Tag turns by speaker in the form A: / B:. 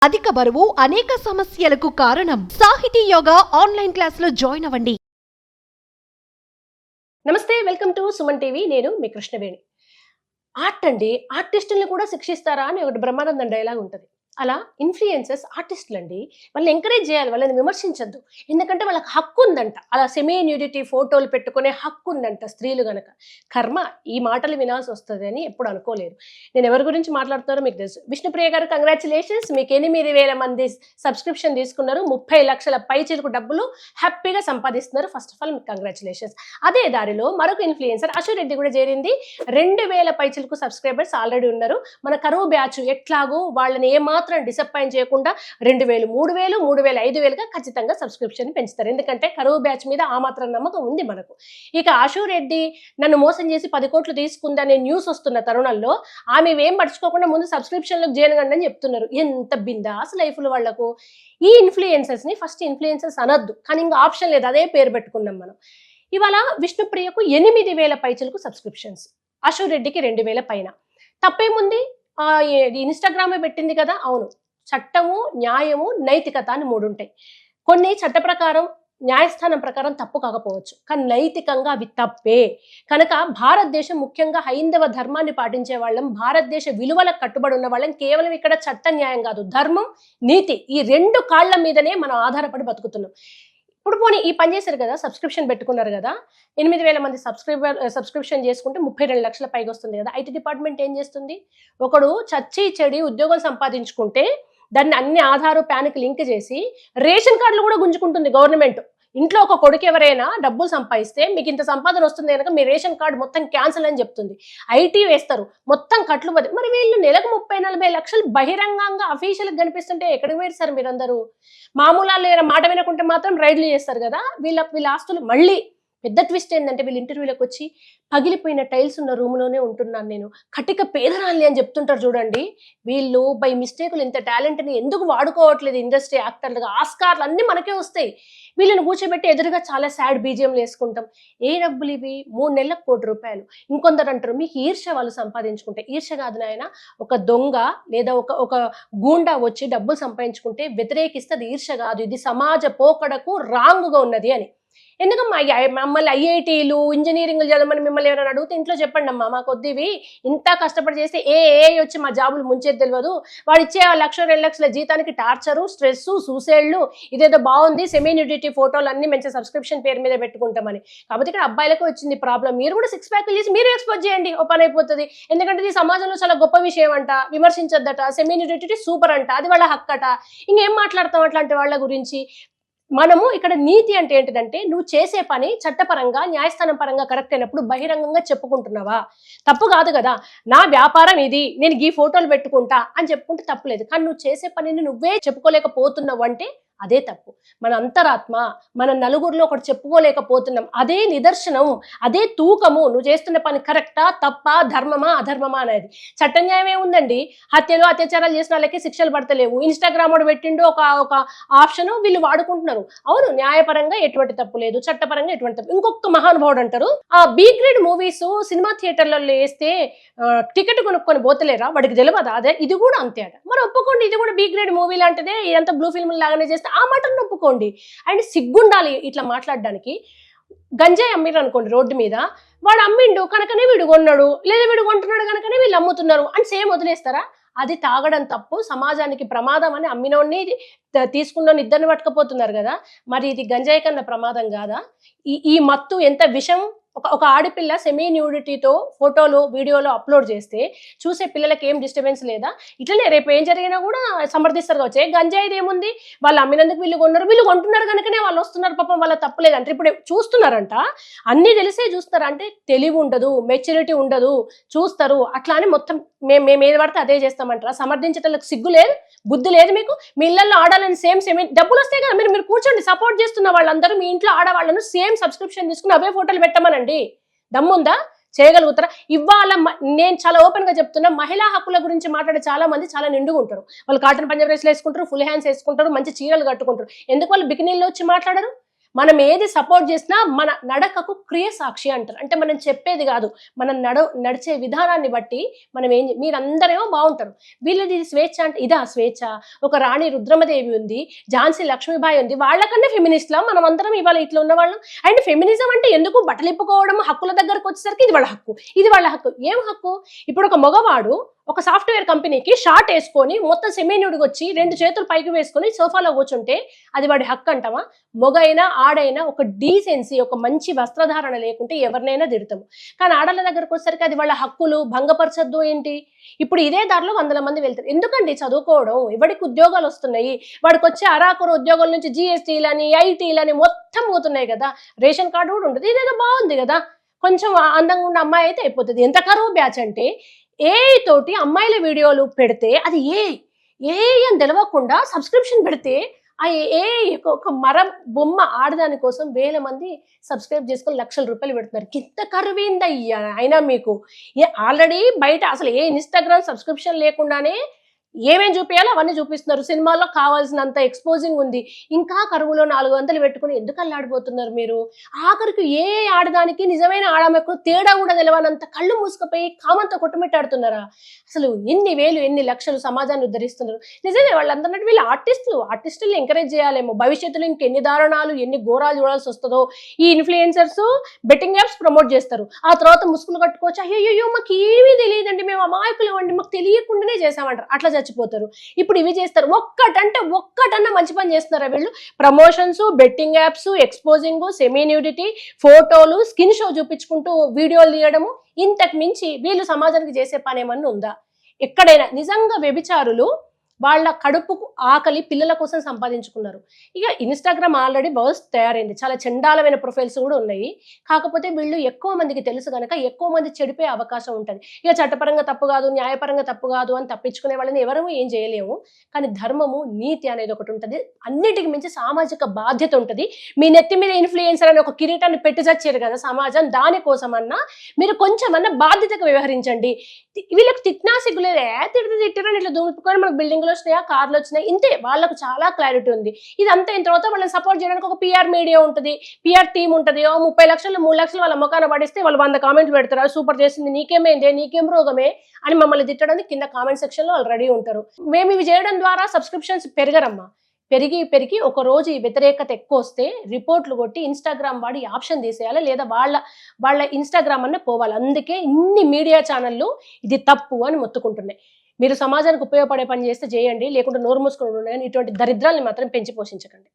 A: అధిక బరువు అనేక సమస్యలకు కారణం. సాహితీ యోగా ఆన్లైన్ క్లాసులో జాయిన్ అవ్వండి.
B: నమస్తే, వెల్కమ్ టు సుమన్ టీవీ. నేను మీ కృష్ణవేణి. ఆర్ట్ అండి, ఆర్టిస్టుల్ని కూడా శిక్షిస్తారా అని ఒకటి బ్రహ్మానందం డైలాగ్ ఉంటుంది. అలా ఇన్ఫ్లుయెన్సర్స్ ఆర్టిస్టులు అండి, వాళ్ళని ఎంకరేజ్ చేయాలి, వాళ్ళని విమర్శించద్దు. ఎందుకంటే వాళ్ళకి హక్కు ఉందంట, అలా సెమీ న్యూడిటీ ఫోటోలు పెట్టుకునే హక్కు ఉందంట స్త్రీలు గనక. కర్మ, ఈ మాటలు వినాల్సి వస్తుంది అని ఎప్పుడు అనుకోలేరు. నేను ఎవరి గురించి మాట్లాడుతారో మీకు తెలుసు. విష్ణుప్రియ గారు, కంగ్రాచులేషన్స్, మీకు 8,000 మంది సబ్స్క్రిప్షన్ తీసుకున్నారు, 30 లక్షల పైచిలకు డబ్బులు హ్యాపీగా సంపాదిస్తున్నారు. ఫస్ట్ ఆఫ్ ఆల్ మీకు కంగ్రాచులేషన్స్. అదే దారిలో మరొక ఇన్ఫ్లుయెన్సర్ అశు రెడ్డి కూడా చేరింది. 2,000 పైచిలకు సబ్స్క్రైబర్స్ ఆల్రెడీ ఉన్నారు. మన కరువు బ్యాచ్ ఎట్లాగో వాళ్ళని ఏమాత్రం డిసప్పాయింట్ చేయకుండా 2,000, 3,000, 3,000, 5,000గా ఖచ్చితంగా సబ్స్క్రిప్షన్ పెంచుతారు. ఎందుకంటే కరువు బ్యాచ్ మీద ఆ మాత్రం నమ్మకం ఉంది మనకు. ఇక అశు రెడ్డి నన్ను మోసం చేసి 10 కోట్లు తీసుకుందనే న్యూస్ వస్తున్న తరుణంలో ఆమె ఏం పడుచుకోకుండా ముందు సబ్స్క్రిప్షన్లకు చేరగండి అని చెప్తున్నారు. ఎంత బిందాస్ లైఫ్లు వాళ్లకు. ఈ ఇన్ఫ్లుయెన్సర్స్ ని ఫస్ట్ ఇన్ఫ్లుయెన్సర్స్ అనొద్దు, కానీ ఇంకా ఆప్షన్ లేదు, అదే పేరు పెట్టుకున్నాం మనం. ఇవాళ విష్ణుప్రియకు 8,000 పైచలకు సబ్స్క్రిప్షన్స్, అశు రెడ్డికి 2,000 పైన. తప్పేముంది? ఇన్స్టాగ్రామే పెట్టింది కదా. అవును, చట్టము, న్యాయము, నైతికత అని 3 ఉంటాయి. కొన్ని చట్ట ప్రకారం, న్యాయస్థానం ప్రకారం తప్పు కాకపోవచ్చు, కానీ నైతికంగా అవి తప్పే. కనుక భారతదేశం, ముఖ్యంగా హైందవ ధర్మాన్ని పాటించే వాళ్ళం, భారతదేశ విలువలకు కట్టుబడి ఉన్న వాళ్ళం, కేవలం ఇక్కడ చట్ట న్యాయం కాదు, ధర్మం, నీతి, ఈ 2 కాళ్ల మీదనే మనం ఆధారపడి బతుకుతున్నాం. ఇప్పుడు పోనీ ఈ పని చేశారు కదా, సబ్స్క్రిప్షన్ పెట్టుకున్నారు కదా, 8,000 మంది సబ్స్క్రిప్షన్ చేసుకుంటే 32 లక్షల పైగా వస్తుంది కదా. ఐటీ డిపార్ట్మెంట్ ఏం చేస్తుంది? ఒకడు చచ్చి చెడి ఉద్యోగం సంపాదించుకుంటే దాన్ని అన్ని ఆధారు ప్యాన్కి లింక్ చేసి రేషన్ కార్డులు కూడా గుంజుకుంటుంది గవర్నమెంట్. ఇంట్లో ఒక కొడుకు ఎవరైనా డబ్బులు సంపాదిస్తే మీకు ఇంత సంపాదన వస్తుంది కనుక మీ రేషన్ కార్డు మొత్తం క్యాన్సిల్ అని చెప్తుంది. ఐటీ వేస్తారు, మొత్తం కట్లు పోతాయి. మరి వీళ్ళు నెలకు 30-40 లక్షలు బహిరంగంగా అఫీషియల్గా కనిపిస్తుంటే ఎక్కడికి వేస్తారు మీరందరూ? మామూలు మాట వినకుంటే మాత్రం రైడ్లు చేస్తారు కదా. వీళ్ళ ఆస్తులు. మళ్ళీ పెద్ద ట్విస్ట్ ఏంటంటే, వీళ్ళు ఇంటర్వ్యూలకు వచ్చి పగిలిపోయిన టైల్స్ ఉన్న రూమ్లోనే ఉంటున్నాను నేను, కటిక పేదరాల్ని అని చెప్తుంటారు చూడండి. వీళ్ళు బై మిస్టేకులు ఇంత టాలెంట్ని ఎందుకు వాడుకోవట్లేదు? ఇండస్ట్రీ యాక్టర్లుగా ఆస్కార్లు అన్నీ మనకే వస్తాయి. వీళ్ళని కూర్చోబెట్టి ఎదురుగా చాలా సాడ్ బీజియంలు వేసుకుంటాం. ఏ డబ్బులు ఇవి? 3 నెలలకు ₹1,00,00,000. ఇంకొందరు అంటారు మీకు ఈర్ష, వాళ్ళు సంపాదించుకుంటే. ఈర్ష కాదు నాయన, ఒక దొంగ లేదా ఒక గూండా వచ్చి డబ్బులు సంపాదించుకుంటే వ్యతిరేకిస్తే అది ఈర్ష కాదు, ఇది సమాజ పోకడకు రాంగుగా ఉన్నది అని. ఎందుకమ్మా మమ్మల్ని ఐఐటీలు, ఇంజనీరింగ్లు చదవమని మిమ్మల్ని ఎవరైనా అడిగితే ఇంట్లో చెప్పండి అమ్మా, మాకు వద్దివి, ఇంత కష్టపడి చేస్తే ఏ వచ్చి మా జాబులు ముంచేది తెలియదు, వాడు ఇచ్చే 1,00,000, 2 లక్షల జీతానికి టార్చరు, స్ట్రెస్, సూసైడ్లు, ఇదేదో బాగుంది సెమీ న్యూడిటీ ఫోటోలు అన్ని మంచి సబ్స్క్రిప్షన్ పేరు మీద పెట్టుకుంటామని. కాబట్టి ఇక్కడ అబ్బాయిలకు వచ్చింది ప్రాబ్లం. మీరు కూడా 6 ప్యాక్లు చేసి మీరు ఎక్స్పోజ్ చేయండి, ఓ పని అయిపోతుంది. ఎందుకంటే ఇది సమాజంలో చాలా గొప్ప విషయం అంట, విమర్శించద్దట, సెమీ న్యూడిటీ సూపర్ అంట, అది వాళ్ళ హక్కట. ఇంకేం మాట్లాడతాం అట్లాంటి వాళ్ళ గురించి? మనము ఇక్కడ నీతి అంటే ఏంటిదంటే, నువ్వు చేసే పని చట్టపరంగా, న్యాయస్థానం పరంగా కరెక్ట్ అయినప్పుడు బహిరంగంగా చెప్పుకుంటున్నావా? తప్పు కాదు కదా. నా వ్యాపారం ఇది, నేను ఈ ఫోటోలు పెట్టుకుంటా అని చెప్పుకుంటే తప్పులేదు. కానీ నువ్వు చేసే పనిని నువ్వే చెప్పుకోలేకపోతున్నావు అంటే అదే తప్పు. మన అంతరాత్మ, మన నలుగురిలో ఒకటి చెప్పుకోలేకపోతున్నాం, అదే నిదర్శనం, అదే తూకము. నువ్వు చేస్తున్న పని కరెక్టా, తప్పా, ధర్మమా, అధర్మమా అనేది. చట్ట న్యాయం ఏముందండి? హత్యలు, అత్యాచారాలు చేసిన వాళ్ళకి శిక్షలు పడతలేవు. ఇన్స్టాగ్రామ్ వాడు పెట్టిండు ఒక ఆప్షన్, వీళ్ళు వాడుకుంటున్నారు. అవును, న్యాయపరంగా ఎటువంటి తప్పు లేదు, చట్టపరంగా ఎటువంటి తప్పు. ఇంకొక మహానుభావుడు అంటారు, ఆ బి గ్రేడ్ మూవీస్ సినిమా థియేటర్లలో వేస్తే టికెట్ కొనుక్కొని పోతలేరా, వాడికి తెలియదా? అదే ఇది కూడా అంతే అట. మరి ఒప్పుకోండి, ఇది కూడా బి గ్రేడ్ మూవీ లాంటిదే, ఇదంతా బ్లూ ఫిల్మ్ లాగానే చేస్తే ఆ మాటను ఒప్పుకోండి. అండ్ సిగ్గుండాలి ఇట్లా మాట్లాడడానికి. గంజాయి అమ్మిరు అనుకోండి రోడ్డు మీద, వాడు అమ్మిండు కనుకనే వీడు కొన్నాడు, లేదా వీడు కొంటున్నాడు కనుకనే వీళ్ళు అమ్ముతున్నారు అని సేమ్ వదిలేస్తారా? అది తాగడం తప్పు, సమాజానికి ప్రమాదం అని అమ్మినోడిని తీసుకున్న ఇద్దరిని పట్టుకపోతున్నారు కదా. మరి ఇది గంజాయి కన్నా ప్రమాదం కాదా? ఈ మత్తు ఎంత విషం. ఒక ఆడపిల్ల సెమీ న్యూడిటీతో ఫోటోలు, వీడియోలు అప్లోడ్ చేస్తే చూసే పిల్లలకి ఏం డిస్టర్బెన్స్ లేదా? ఇట్లనే రేపు ఏం జరిగినా కూడా సమర్థిస్తారు కావచ్చు. గంజాయిది ఏముంది? వాళ్ళు అమ్మినందుకు వీళ్ళు కొన్నారు, వీళ్ళు కొంటున్నారు కనుకనే వాళ్ళు వస్తున్నారు, పాపం వాళ్ళ తప్పులేదు అంటే. ఇప్పుడు చూస్తున్నారంట, అన్ని తెలిసే చూస్తారు అంటే తెలివి ఉండదు, మెచ్యూరిటీ ఉండదు, చూస్తారు అట్లా అని మొత్తం మేము ఏది పడితే అదే చేస్తామంటారా? సమర్థించేటలకు సిగ్గు లేదు, బుద్ధి లేదు మీకు? మీ ఇళ్లలో ఆడాలని సేమ్ డబ్బులు వస్తాయి కదా, మీరు కూర్చోండి. సపోర్ట్ చేస్తున్న వాళ్ళందరూ మీ ఇంట్లో ఆడవాళ్ళను సేమ్ సబ్స్క్రిప్షన్ తీసుకుని అవే ఫోటోలు పెట్టమనండి. దమ్ముందా? చేయగలుగుతారా? ఇవాళ నేను చాలా ఓపెన్ గా చెప్తున్నా, మహిళా హక్కుల గురించి మాట్లాడే చాలా మంది చాలా నిండుగా ఉంటారు. వాళ్ళు కాటన్ పంజాబ్ డ్రెస్లు వేసుకుంటారు, ఫుల్ హ్యాండ్స్ వేసుకుంటారు, మంచి చీరలు కట్టుకుంటారు. ఎందుకు వాళ్ళు బికినీల్లో వచ్చి మాట్లాడరు? మనం ఏది సపోర్ట్ చేసినా మన నడకకు క్రియ సాక్షి అంటారు. అంటే మనం చెప్పేది కాదు, మనం నడిచే విధానాన్ని బట్టి మనం మీరందరేమో బాగుంటారు, వీళ్ళది స్వేచ్ఛ అంటే ఇదా స్వేచ్ఛ? ఒక రాణి రుద్రమదేవి ఉంది, ఝాన్సీ లక్ష్మీబాయి ఉంది, వాళ్ళకన్నా ఫెమినిస్ట్లా మనం అందరం ఇవాళ ఇట్లా ఉన్నవాళ్ళం? అండ్ ఫెమినిజం అంటే ఎందుకు బట్టలు ఇప్పుకోవడం, హక్కుల దగ్గరకు వచ్చేసరికి ఇది వాళ్ళ హక్కు, ఇది వాళ్ళ హక్కు. ఏం హక్కు? ఇప్పుడు ఒక మగవాడు ఒక సాఫ్ట్వేర్ కంపెనీకి షార్ట్ వేసుకొని మొత్తం సెమీన్యుడికి వచ్చి 2 చేతులు పైకి వేసుకొని సోఫాలో కూర్చుంటే అది వాడి హక్కు అంటావా? మొగైనా ఆడైనా ఒక డీసెన్సీ, ఒక మంచి వస్త్రధారణ లేకుంటే ఎవరినైనా తిడతాము. కానీ ఆడల దగ్గరకు వచ్చేసరికి అది వాళ్ళ హక్కులు భంగపరచద్దు ఏంటి? ఇప్పుడు ఇదే దారిలో 100 మంది వెళ్తారు. ఎందుకండి చదువుకోవడం? ఎవరికి ఉద్యోగాలు వస్తున్నాయి? వాడికి వచ్చే అరాకొర ఉద్యోగాల నుంచి జిఎస్టీలని ఐటీలని మొత్తం పోతున్నాయి కదా, రేషన్ కార్డు కూడా ఉంటుంది. ఇదేదో బాగుంది కదా, కొంచెం అందంగా ఉన్న అమ్మాయి అయితే అయిపోతుంది. ఎంత కరువు బ్యాచ్ అంటే ఏఐ తోటి అమ్మాయిల వీడియోలు పెడితే అది ఏఐ అని తెలవకుండా సబ్స్క్రిప్షన్ పెడితే ఆ ఏఐ ఒక మరం బొమ్మ ఆడదాని కోసం 1000 మంది సబ్స్క్రైబ్ చేసుకొని లక్షల రూపాయలు పెడుతున్నారు. ఇంత కరువైందయ్యా అయినా మీకు. ఆల్రెడీ బయట అసలు ఏ ఇన్స్టాగ్రామ్ సబ్స్క్రిప్షన్ లేకుండానే ఏమేం చూపించాలో అవన్నీ చూపిస్తున్నారు. సినిమాల్లో కావాల్సినంత ఎక్స్పోజింగ్ ఉంది, ఇంకా కరువులో 400 పెట్టుకుని ఎందుకు అల్లాడిపోతున్నారు మీరు? ఆఖరికి ఏ ఆడదానికి నిజమైన ఆడమకు తేడా కూడా తెలవనంత కళ్ళు మూసుకుపోయి కామంతో కొట్టుమిట్టాడుతున్నారా? అసలు ఎన్ని వేలు ఎన్ని లక్షలు సమాజాన్ని ఉద్ధరిస్తున్నారు. నిజమే వాళ్ళందరినట్టు వీళ్ళు ఆర్టిస్టులు ఎంకరేజ్ చేయాలేమో. భవిష్యత్తులో ఇంకెన్ని దారుణాలు ఎన్ని ఘోరాలు చూడాల్సి వస్తుందో. ఈ ఇన్ఫ్లుయెన్సర్స్ బెట్టింగ్ యాప్స్ ప్రమోట్ చేస్తారు, ఆ తర్వాత ముసుగులు కట్టుకోవచ్చు, అయ్యో మాకు ఏమీ తెలియదండి, మేము అమాయకులు అండి, మాకు తెలియకుండానే చేసామంటారు, అట్లా చచ్చిపోతారు. ఇప్పుడు ఇవి చేస్తారు. ఒక్కటన్నా మంచి పని చేస్తున్నారా వీళ్ళు? Promotions, betting apps, exposing, semi nudity, ఫోటోలు, స్కిన్ షో చూపించుకుంటూ వీడియోలు తీయడము, ఇంతకు మించి వీళ్ళు సమాజానికి చేసే పని ఏమన్నా ఉందా? ఎక్కడైనా నిజంగా వ్యభిచారులు వాళ్ళ కడుపుకు ఆకలి పిల్లల కోసం సంపాదించుకున్నారు. ఇక ఇన్స్టాగ్రామ్ ఆల్రెడీ బర్స్ తయారైంది, చాలా చండాలమైన ప్రొఫైల్స్ కూడా ఉన్నాయి. కాకపోతే వీళ్ళు ఎక్కువ మందికి తెలుసు కనుక ఎక్కువ మంది చెడిపోయే అవకాశం ఉంటుంది. ఇక చట్టపరంగా తప్పు కాదు, న్యాయపరంగా తప్పు కాదు అని తప్పించుకునే వాళ్ళని ఎవరూ ఏం చేయలేము. కానీ ధర్మము, నీతి అనేది ఒకటి ఉంటుంది. అన్నిటికి మించి సామాజిక బాధ్యత ఉంటుంది. మీ నెత్తి మీద ఇన్ఫ్లుయెన్సర్ అని ఒక కిరీటాన్ని పెట్టి చచ్చారు కదా సమాజం, దానికోసమన్నా మీరు కొంచెమన్నా బాధ్యతగా వ్యవహరించండి. వీళ్ళకి తిట్టినా సిగ్గులేదే, తిట్టిరని ఇట్లా దూపుకొని మనకు బిల్డింగ్లు వచ్చినాయా, కార్లు వచ్చినాయి, ఇంతే. వాళ్ళకు చాలా క్లారిటీ ఉంది. ఇదంతా అయిన తర్వాత వాళ్ళని సపోర్ట్ చేయడానికి ఒక పిఆర్ మీడియా ఉంటుంది, పిఆర్ టీమ్ ఉంటుంది. 30 లక్షలు 3 లక్షలు వాళ్ళ ముఖాన పడిస్తే వాళ్ళు 100 కామెంట్లు పెడతారు, సూపర్ చేసింది, నీకేమైందే, నీకేం రోగమే అని మమ్మల్ని తిట్టడానికి కింద కామెంట్ సెక్షన్ లో వాళ్ళు రెడీ ఉంటారు. మేము ఇవి చేయడం ద్వారా సబ్స్క్రిప్షన్స్ పెరగరమ్మా. పెరిగి ఒక రోజు ఈ వ్యతిరేకత ఎక్కువ వస్తే రిపోర్ట్లు కొట్టి ఇన్స్టాగ్రామ్ వాడి ఆప్షన్ తీసేయాలి, లేదా వాళ్ళ ఇన్స్టాగ్రామ్ అన్న పోవాలి. అందుకే ఇన్ని మీడియా ఛానళ్ళు ఇది తప్పు అని మొత్తుకుంటున్నాయి. మీరు సమాజానికి ఉపయోగపడే పని చేస్తే చేయండి, లేకుంటే నోరు మూసుకొని ఉండండి. ఇటువంటి దరిద్రాన్ని మాత్రం పెంచి పోషించకండి.